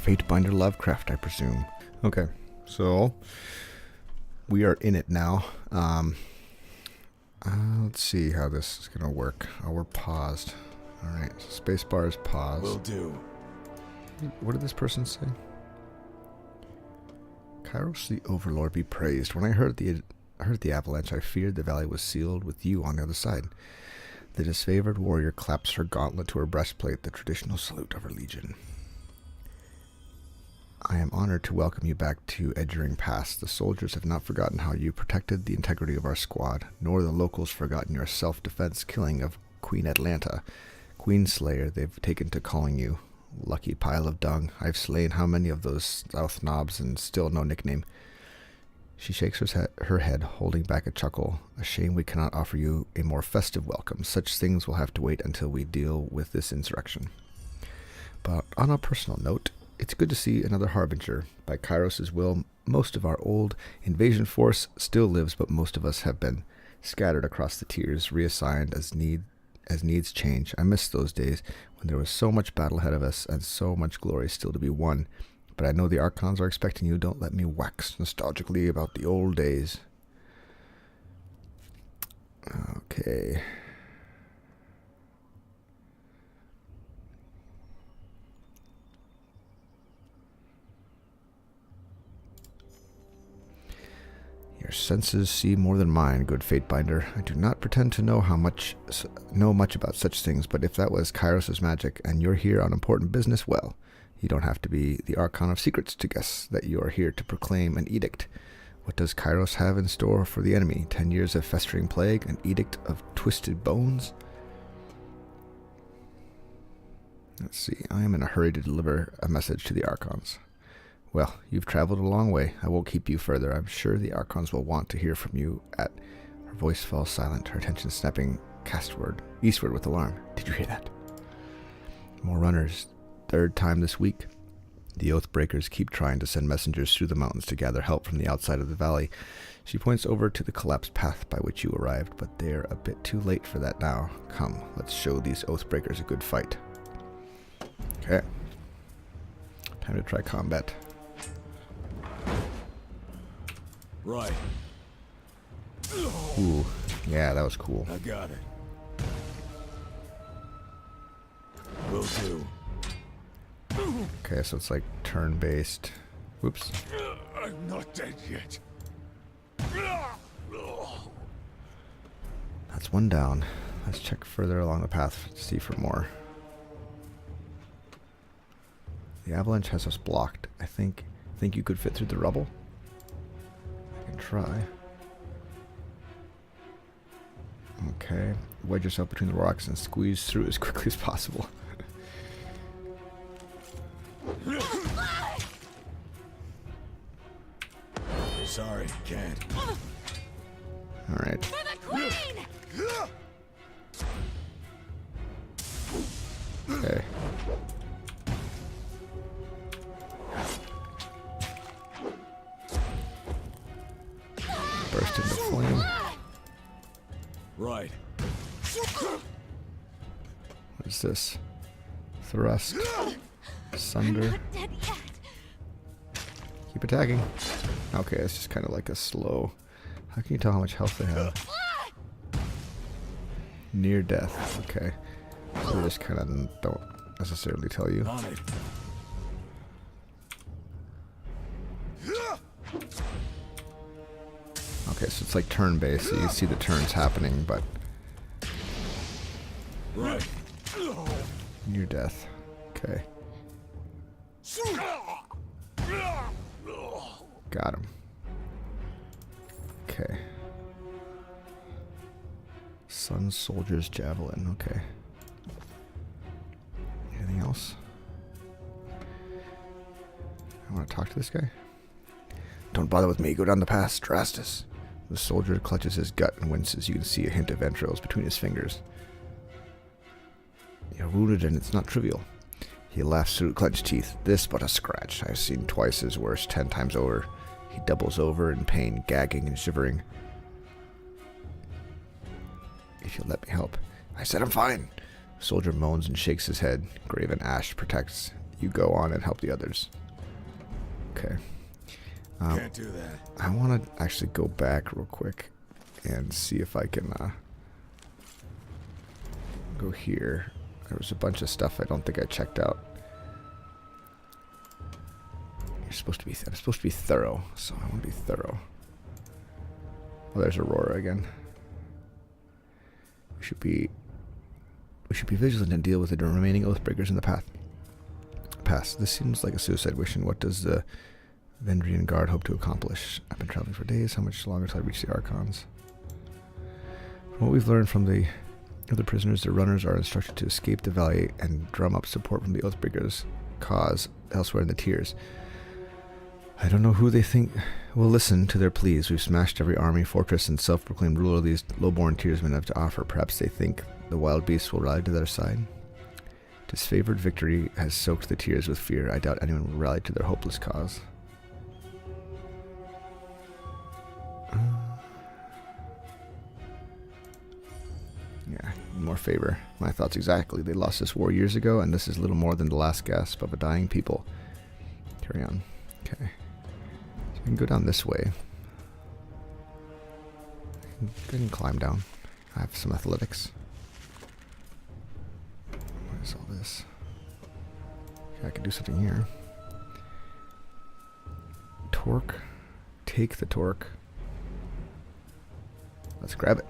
Fatebinder Lovecraft, I presume. Okay, so we are in it now. Let's see how this is going to work. Oh, we're paused. Alright, so spacebar is paused. Will do. What did this person say? Kyros the Overlord be praised. When I heard the avalanche, I feared the valley was sealed with you on the other side. The disfavored warrior claps her gauntlet to her breastplate, the traditional salute of her legion. I am honored to welcome you back to Edgering Pass. The soldiers have not forgotten how you protected the integrity of our squad, nor the locals forgotten your self-defense killing of Queen Atlanta. Queen Slayer they've taken to calling you. Lucky pile of dung. I've slain how many of those South knobs and still no nickname. She shakes her head, holding back a chuckle. A shame we cannot offer you a more festive welcome. Such things will have to wait until we deal with this insurrection. But on a personal note, it's good to see another harbinger. By Kyros' will, most of our old invasion force still lives, but most of us have been scattered across the tiers, reassigned as needs change. I miss those days when there was so much battle ahead of us and so much glory still to be won. But I know the Archons are expecting you. Don't let me wax nostalgically about the old days. Okay. Your senses see more than mine, good Fatebinder. I do not pretend to know much about such things, but if that was Kyros' magic, and you're here on important business, well, you don't have to be the Archon of Secrets to guess that you are here to proclaim an edict. What does Kyros have in store for the enemy? 10 years of festering plague, an edict of twisted bones? Let's see, I am in a hurry to deliver a message to the Archons. Well, you've traveled a long way. I won't keep you further. I'm sure the Archons will want to hear from you Her voice fell silent, her attention snapping eastward with alarm. Did you hear that? More runners. Third time this week. The Oathbreakers keep trying to send messengers through the mountains to gather help from the outside of the valley. She points over to the collapsed path by which you arrived, but they're a bit too late for that now. Come, let's show these Oathbreakers a good fight. Okay. Time to try combat. Right. Ooh, yeah, that was cool. I got it. Will do. Okay, so it's like turn-based. Whoops. I'm not dead yet. That's one down. Let's check further along the path to see for more. The avalanche has us blocked. I think you could fit through the rubble? I can try. Okay. Wedge yourself between the rocks and squeeze through as quickly as possible. Sorry, can't. Alright. Okay. Burst into flame. Right. What is this? Thrust. Sunder. Keep attacking. Okay, it's just kind of like a slow. How can you tell how much health they have? Near death. Okay. So they just kind of don't necessarily tell you. On it. Okay, so it's like turn-based, so you see the turns happening, but Right. near death. Okay. Got him. Okay. Sun Soldier's Javelin. Okay. Anything else? I want to talk to this guy. Don't bother with me. Go down the path, Drastus. The soldier clutches his gut and winces. You can see a hint of entrails between his fingers. You're wounded and it's not trivial. He laughs through clenched teeth. This but a scratch. I've seen twice as worse, 10 times over. He doubles over in pain, gagging and shivering. If you'll let me help. I said I'm fine. The soldier moans and shakes his head. Graven ash protects. you go on and help the others. Okay. Can't do that. I want to actually go back real quick and see if I can go here. There was a bunch of stuff I don't think I checked out. I'm supposed to be thorough, so I want to be thorough. Oh, there's Aurora again. We should be vigilant and deal with the remaining Oathbreakers in the pass. This seems like a suicide mission. What does the Vendrian Guard hope to accomplish? I've been traveling for days. How much longer till I reach the Archons? From what we've learned from the other prisoners, the runners are instructed to escape the valley and drum up support from the Oathbreakers' cause elsewhere in the tiers. I don't know who they think will listen to their pleas. We've smashed every army, fortress, and self-proclaimed ruler these low-born tiersmen have to offer. Perhaps they think the wild beasts will rally to their side. Disfavored victory has soaked the tiers with fear. I doubt anyone will rally to their hopeless cause. Yeah, more favor. My thoughts exactly. They lost this war years ago, and this is little more than the last gasp of a dying people. Carry on. Okay. So I can go down this way. I can climb down. I have some athletics. What is all this? Okay, I can do something here. Torque. Take the torque. Let's grab it.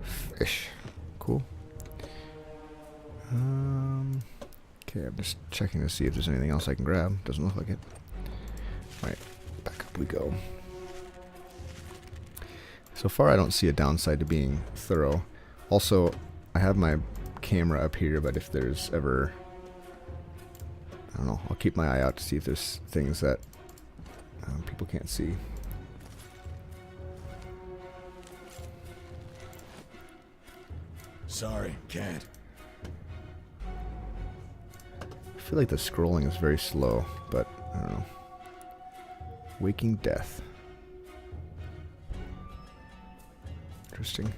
Fish. Cool. Okay, I'm just checking to see if there's anything else I can grab. Doesn't look like it. Alright, back up we go. So far I don't see a downside to being thorough. Also, I have my camera up here, but if there's ever... I don't know, I'll keep my eye out to see if there's things that people can't see. Sorry, can't. I feel like the scrolling is very slow, but I don't know. Waking Death. Interesting.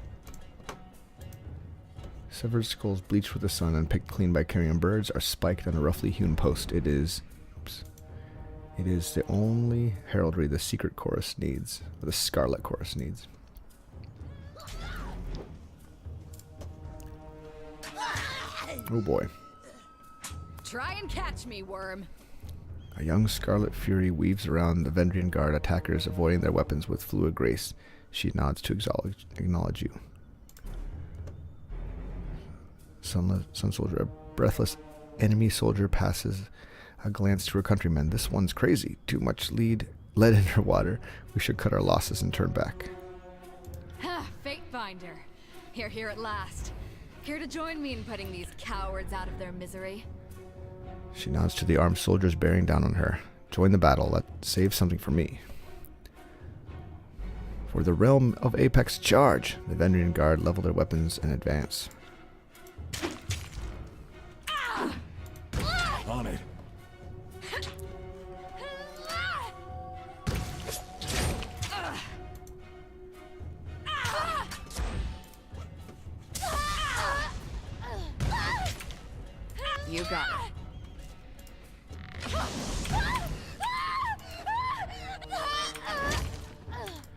Severed skulls bleached with the sun and picked clean by carrion birds are spiked on a roughly hewn post. It is the only heraldry the secret chorus needs, or the Scarlet chorus needs. Oh boy. Try and catch me, worm. A young Scarlet Fury weaves around the Vendrian Guard attackers, avoiding their weapons with fluid grace. She nods to acknowledge you. Sun Soldier, a breathless enemy soldier passes a glance to her countrymen. This one's crazy. Too much lead in her water. We should cut our losses and turn back. Ha! Fate Finder. You're here at last. Care to join me in putting these cowards out of their misery? She nods to the armed soldiers bearing down on her. Join the battle. Let's save something for me. For the realm of Apex, charge! The Vendrian Guard level their weapons and advance. On it. You got it.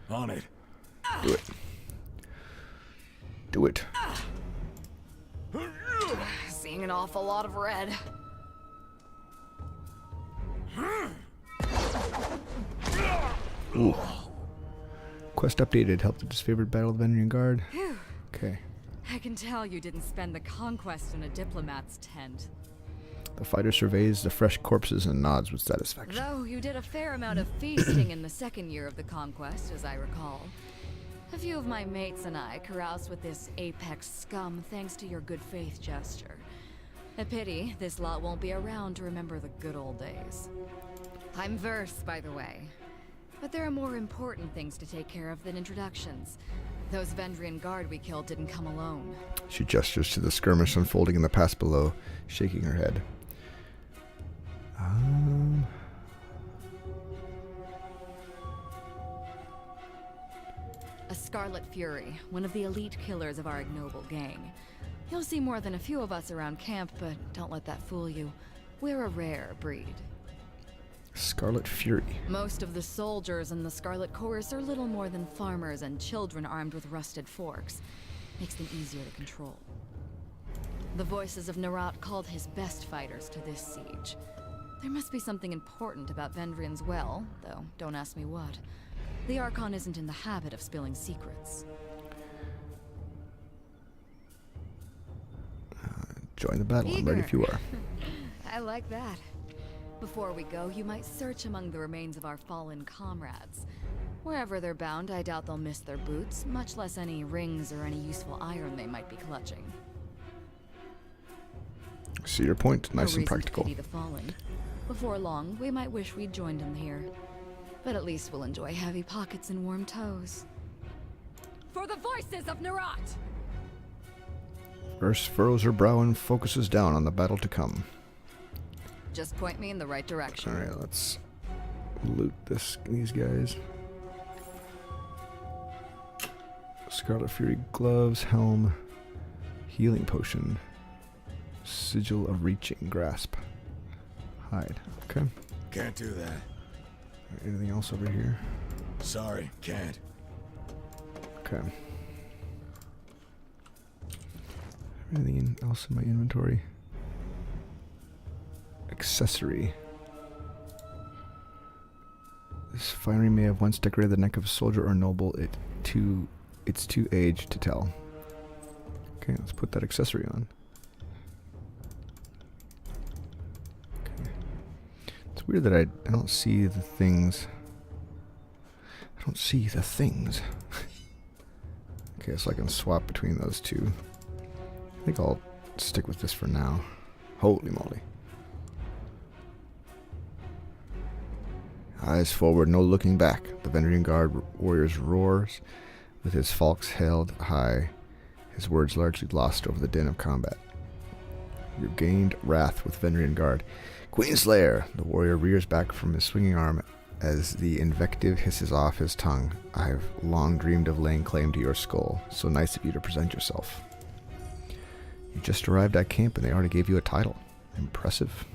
On it. Do it. Do it. Seeing an awful lot of red. Ooh. Quest updated. Help the disfavored battle of the Vendrian Guard. Phew. Okay. I can tell you didn't spend the conquest in a diplomat's tent. The fighter surveys the fresh corpses and nods with satisfaction. Though you did a fair amount of feasting in the second year of the conquest, as I recall. A few of my mates and I caroused with this Apex scum thanks to your good faith gesture. A pity this lot won't be around to remember the good old days. I'm Verse, by the way. But there are more important things to take care of than introductions. Those Vendrian Guard we killed didn't come alone. She gestures to the skirmish unfolding in the pass below, shaking her head. A Scarlet Fury, one of the elite killers of our ignoble gang. You'll see more than a few of us around camp, but don't let that fool you. We're a rare breed. Scarlet Fury. Most of the soldiers in the Scarlet Chorus are little more than farmers and children armed with rusted forks. Makes them easier to control. The voices of Nerat called his best fighters to this siege. There must be something important about Vendrian's well, though don't ask me what. The Archon isn't in the habit of spilling secrets. Join the battle. I'm ready if you are. I like that. Before we go, you might search among the remains of our fallen comrades. Wherever they're bound, I doubt they'll miss their boots, much less any rings or any useful iron they might be clutching. See your point. Nice No and practical. reason to pity the fallen. Before long, we might wish we'd joined them here. But at least we'll enjoy heavy pockets and warm toes. For the voices of Nerat! Urs furrows her brow and focuses down on the battle to come. Just point me in the right direction. Alright, let's loot these guys. Scarlet Fury gloves, helm, healing potion, sigil of reaching, grasp, hide. Okay. Can't do that. Anything else over here? Sorry, can't. Okay. Anything else in my inventory? Accessory. This finery may have once decorated the neck of a soldier or noble. It's too aged to tell. Okay, let's put that accessory on. Okay. It's weird that I don't see the things. I don't see the things. Okay, so I can swap between those two. I think I'll stick with this for now. Holy moly. Eyes forward, no looking back. The Vendrian Guard warriors roars, with his falchion held high, his words largely lost over the din of combat. You gained wrath with Vendrian Guard. Queenslayer! The warrior rears back from his swinging arm as the invective hisses off his tongue. I've long dreamed of laying claim to your skull. So nice of you to present yourself. You just arrived at camp and they already gave you a title. Impressive.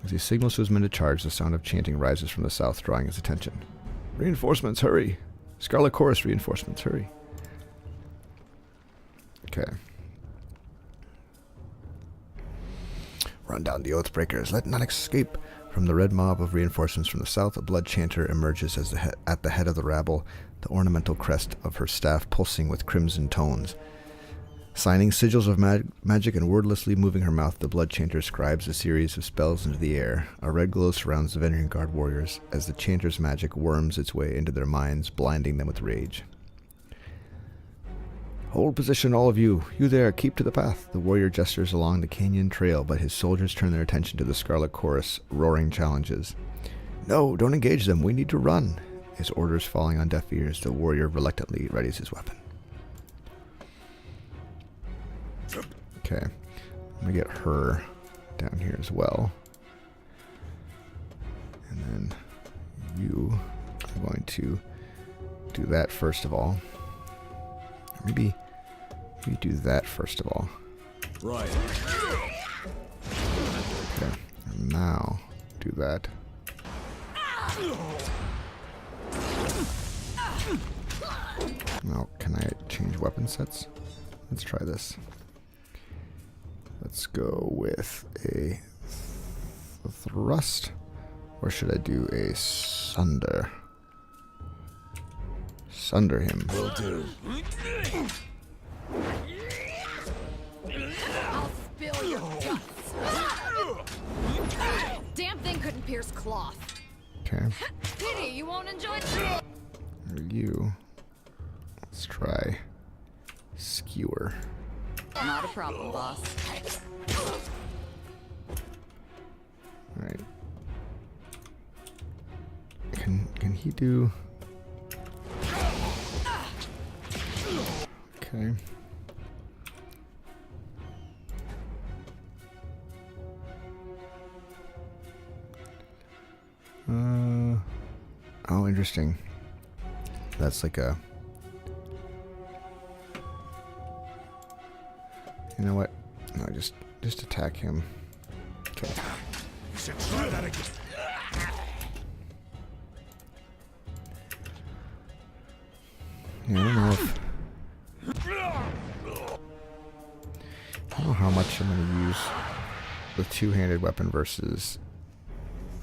As he signals to his men to charge, the sound of chanting rises from the south, drawing his attention. Reinforcements, hurry! Scarlet Chorus reinforcements, hurry! Okay. Run down the Oathbreakers, let none escape! From the red mob of reinforcements from the south, a blood chanter emerges as at the head of the rabble, the ornamental crest of her staff pulsing with crimson tones. Signing sigils of magic and wordlessly moving her mouth, the blood chanter scribes a series of spells into the air. A red glow surrounds the Vendrian Guard warriors as the chanter's magic worms its way into their minds, blinding them with rage. Hold position, all of you. You there, keep to the path. The warrior gestures along the canyon trail, but his soldiers turn their attention to the Scarlet Chorus, roaring challenges. No, don't engage them. We need to run. His orders falling on deaf ears, the warrior reluctantly readies his weapon. Okay, I'm going to get her down here as well. And then you are going to do that first of all. Maybe do that first of all. Right. Okay, and now do that. Now, can I change weapon sets? Let's try this. Let's go with a thrust, or should I do a sunder? Sunder him. Will do. I'll spill your guts. Damn thing couldn't pierce cloth. Okay. Pity you won't enjoy it. You. Let's try skewer. Not a problem, boss. Alright. Can he do... Okay. Oh, interesting. That's like a... You know what? No, just attack him. Okay. You should try that again. Yeah, I don't know if... I don't know how much I'm going to use the two-handed weapon versus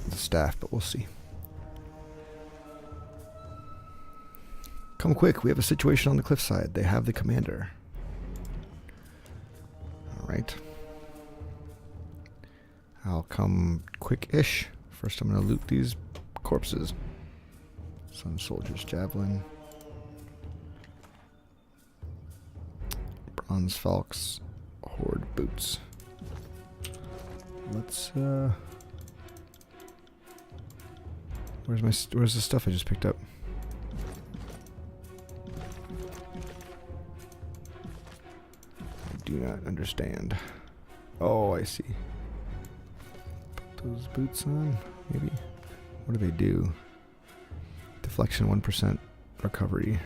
the staff, but we'll see. Come quick, we have a situation on the cliffside. They have the commander. Alright. I'll come quick-ish. First I'm going to loot these corpses. Sun Soldier's Javelin. Bronze Falk's Horde Boots. Let's, where's the stuff I just picked up? I do not understand. Oh, I see. Put those boots on, maybe? What do they do? Deflection 1%, recovery.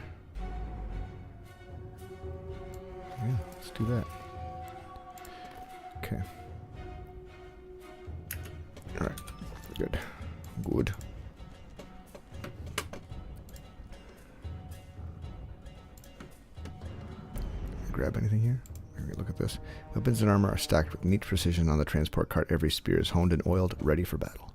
Yeah, let's do that. Okay. Alright, good. Good. Grab anything here? Look at this. Weapons and armor are stacked with neat precision on the transport cart. Every spear is honed and oiled, ready for battle.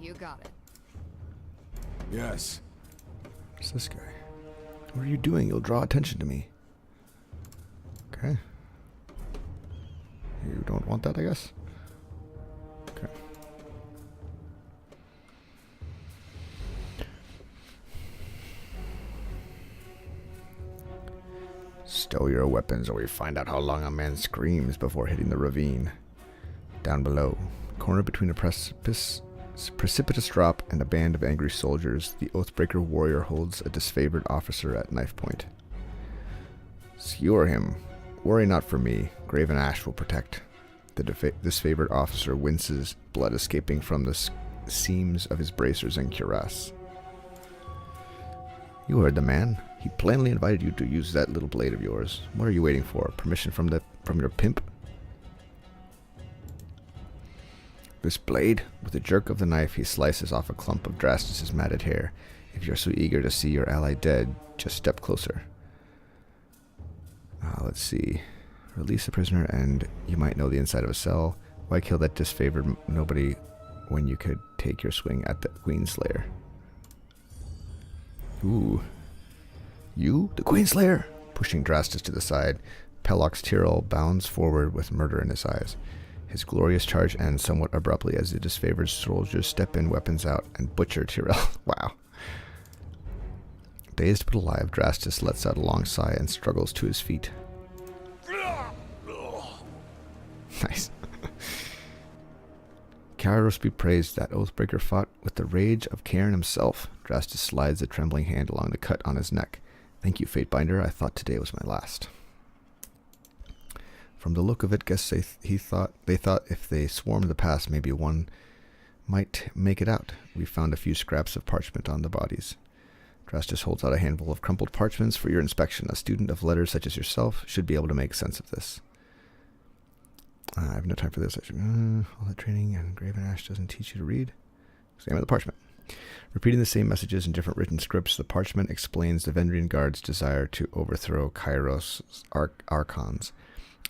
You got it. Yes. What's this guy? What are you doing? You'll draw attention to me. Okay. You don't want that, I guess? Okay. Stow your weapons or we find out how long a man screams before hitting the ravine. Down below, cornered between a precipitous drop and a band of angry soldiers, the Oathbreaker warrior holds a disfavored officer at knife point. Skewer him. Worry not for me. Graven Ash will protect. The disfavored officer winces, blood escaping from the seams of his bracers and cuirass. You heard the man. He plainly invited you to use that little blade of yours. What are you waiting for? Permission from your pimp? This blade, with a jerk of the knife, he slices off a clump of Drastus' matted hair. If you're so eager to see your ally dead, just step closer. Let's see. Release a prisoner and you might know the inside of a cell. Why kill that disfavored nobody when you could take your swing at the Queenslayer? Ooh. You? The Queenslayer? Pushing Drastus to the side, Pelox Tyrrell bounds forward with murder in his eyes. His glorious charge ends somewhat abruptly as the disfavored soldiers step in, weapons out, and butcher Tyrrell. Wow. Dazed but alive, Drastus lets out a long sigh and struggles to his feet. Nice. Kyros be praised, that Oathbreaker fought with the rage of Cairn himself. Drastus slides a trembling hand along the cut on his neck. Thank you, Fatebinder. I thought today was my last. From the look of it, guess they thought if they swarmed the pass, maybe one might make it out. We found a few scraps of parchment on the bodies. Drastus holds out a handful of crumpled parchments for your inspection. A student of letters such as yourself should be able to make sense of this. I have no time for this. All that training and Graven Ash doesn't teach you to read. Examine the parchment. Repeating the same messages in different written scripts, the parchment explains the Vendrian Guard's desire to overthrow Kyros' archons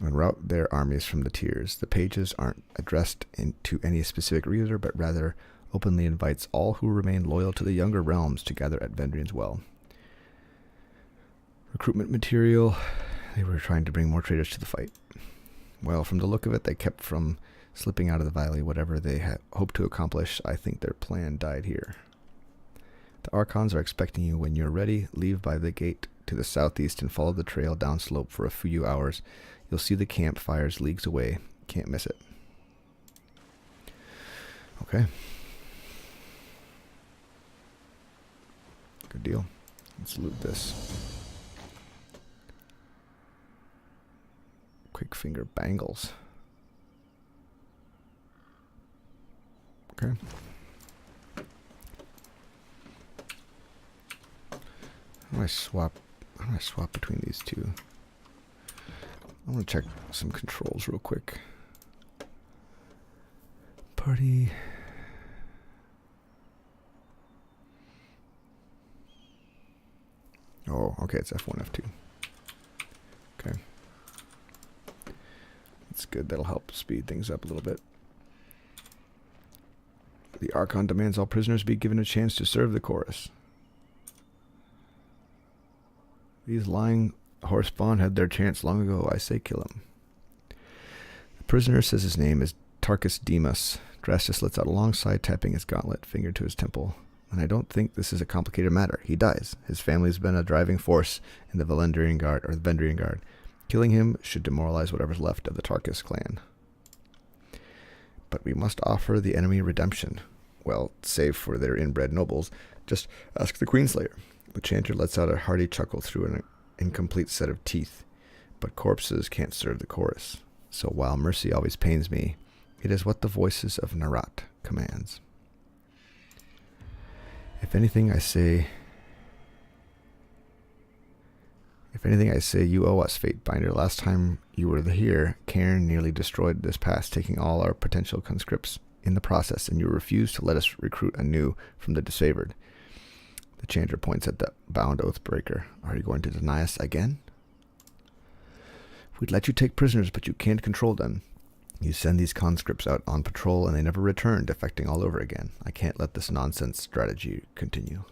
and rout their armies from the tiers. The pages aren't addressed to any specific reader, but rather openly invites all who remain loyal to the younger realms to gather at Vendrian's Well. Recruitment material. They were trying to bring more traders to the fight. Well, from the look of it, they kept from slipping out of the valley. Whatever they had hoped to accomplish, I think their plan died here. The Archons are expecting you when you're ready. Leave by the gate to the southeast and follow the trail downslope for a few hours. You'll see the campfires leagues away. Can't miss it. Okay. Good deal. Let's loot this. Quick finger bangles. Okay. How do I swap between these two? I want to check some controls real quick. Party. Oh, okay, it's F1, F2. Okay. That's good. That'll help speed things up a little bit. The Archon demands all prisoners be given a chance to serve the chorus. These lying horse spawn had their chance long ago. I say kill him. The prisoner says his name is Tarkus Demas. Drastus lets out a long sigh, tapping his gauntlet finger to his temple. And I don't think this is a complicated matter. He dies. His family's been a driving force in the Vendrian Guard. Killing him should demoralize whatever's left of the Tarkus clan. But we must offer the enemy redemption. Well, save for their inbred nobles. Just ask the Queenslayer. The chanter lets out a hearty chuckle through an incomplete set of teeth. But corpses can't serve the chorus. So while mercy always pains me, it is what the voices of Narat commands. If anything I say, you owe us, Fatebinder. Last time you were here, Cairn nearly destroyed this pass, taking all our potential conscripts in the process, and you refused to let us recruit anew from the Disfavored. The chanter points at the bound Oathbreaker. Are you going to deny us again? We'd let you take prisoners, but you can't control them. You send these conscripts out on patrol, and they never return, defecting all over again. I can't let this nonsense strategy continue.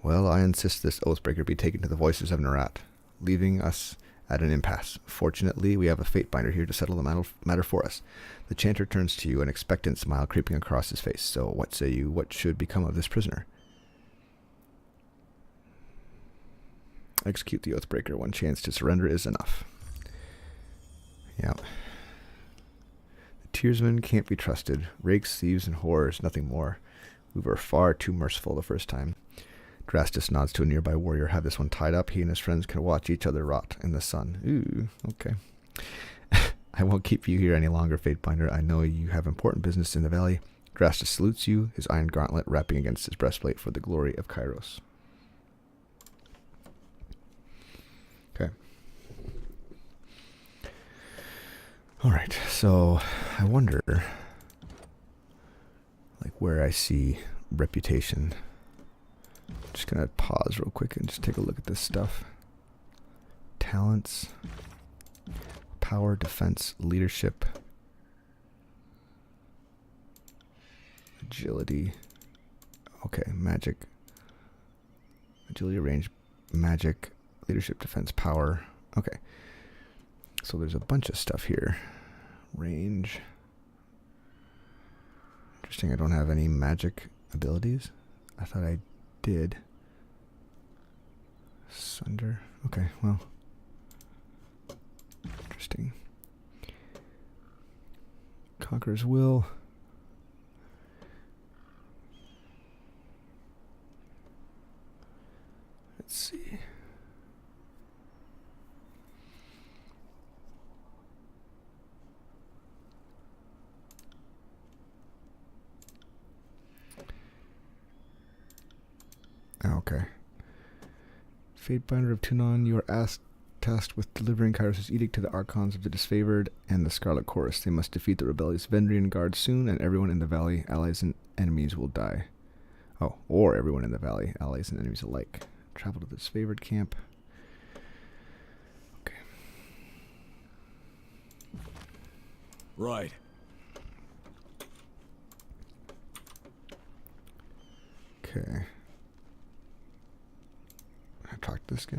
Well, I insist this Oathbreaker be taken to the voices of Narat, leaving us at an impasse. Fortunately, we have a Fatebinder here to settle the matter for us. The chanter turns to you, an expectant smile creeping across his face. So, what say you? What should become of this prisoner? Execute the Oathbreaker. One chance to surrender is enough. Yeah. The Tearsmen can't be trusted. Rakes, thieves, and whores, nothing more. We were far too merciful the first time. Drastus nods to a nearby warrior. Have this one tied up. He and his friends can watch each other rot in the sun. Ooh, okay. I won't keep you here any longer, Fatebinder. I know you have important business in the valley. Drastus salutes you, his iron gauntlet wrapping against his breastplate for the glory of Kyros. Okay. Alright, so I wonder, like, where I see reputation. Just gonna pause real quick and just take a look at this stuff. Talents, power, defense, leadership, agility. Okay, magic, agility, range, magic, leadership, defense, power. Okay, so there's a bunch of stuff here. Range. Interesting. I don't have any magic abilities. I thought I did. Sunder. Okay, well. Interesting. Conqueror's Will. Let's see. Okay. Fatebinder of Tunon, you are tasked with delivering Kyros' edict to the Archons of the Disfavored and the Scarlet Chorus. They must defeat the rebellious Vendrian Guard soon, and everyone in the valley, allies and enemies, will die. Oh, or everyone in the valley, allies and enemies alike. Travel to the Disfavored camp. Okay. Right. Okay. I talked to this guy.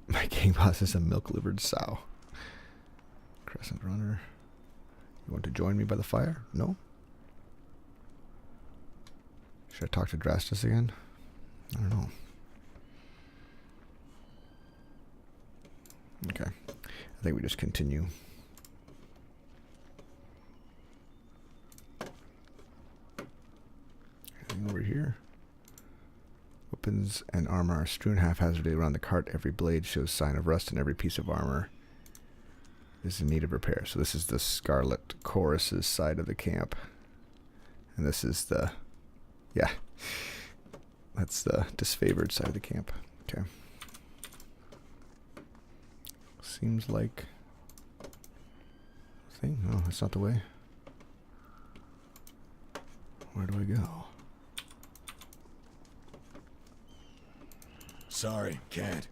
My game boss is a milk-livered sow. Crescent Runner. You want to join me by the fire? No? Should I talk to Drastus again? I don't know. Okay. I think we just continue. Anything over here? Weapons and armor are strewn haphazardly around the cart. Every blade shows sign of rust, and every piece of armor is in need of repair. So this is the Scarlet Chorus's side of the camp. And this is the, yeah, that's the Disfavored side of the camp. Okay. Seems like thing. Oh, that's not the way. Where do I go? Sorry, can't.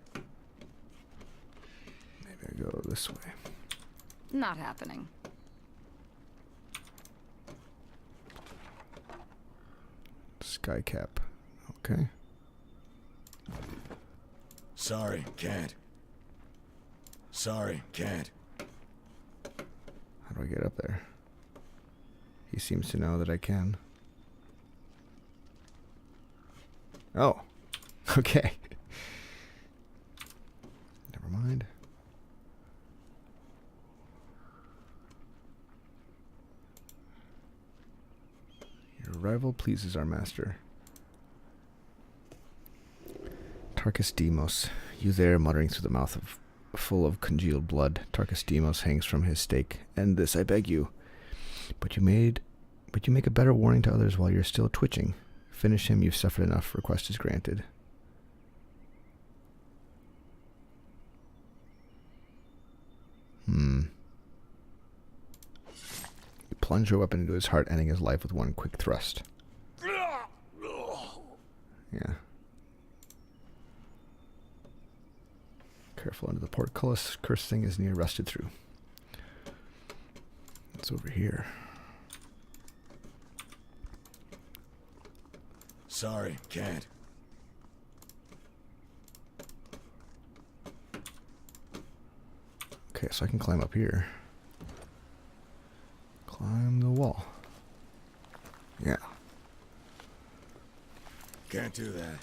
Maybe I go this way. Not happening. Skycap. Okay. Sorry, can't. Sorry, can't. How do I get up there? He seems to know that I can. Oh. Okay. Never mind. Your arrival pleases our master. Tarkus Demos, you there, muttering through the mouth of full of congealed blood. Tarkus Demos hangs from his stake. End this, I beg you. But you make a better warning to others while you're still twitching. Finish him, you've suffered enough. Request is granted. You plunge your weapon into his heart, ending his life with one quick thrust. Yeah. Careful under the portcullis. Cursed thing is near rusted through. It's over here. Sorry, can't. Okay, so I can climb up here. Climb the wall. Yeah. Can't do that.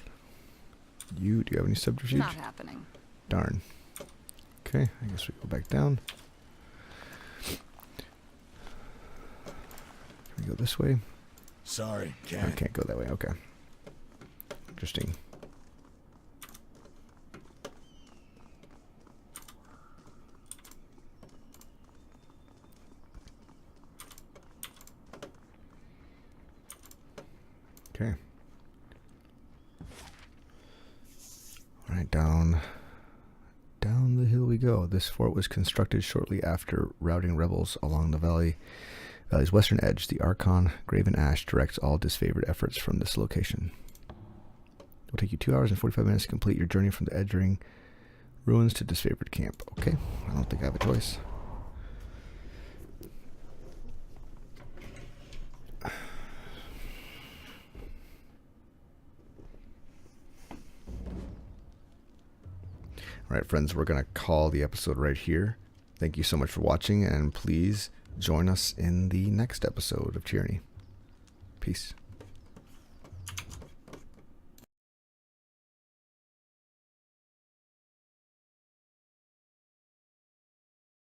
Do you have any subterfuge? Not happening. Darn. Okay, I guess we go back down. Can we go this way? Sorry, I can't. can't go that way. Okay. Interesting. Okay. All right, down the hill we go. This fort was constructed shortly after routing rebels along the valley's western edge. The Archon, Graven Ash, directs all disfavored efforts from this location. It will take you 2 hours and 45 minutes to complete your journey from the Edgering ruins to disfavored camp. Okay, I don't think I have a choice. All right, friends, we're going to call the episode right here. Thank you so much for watching, and please join us in the next episode of Tyranny. Peace.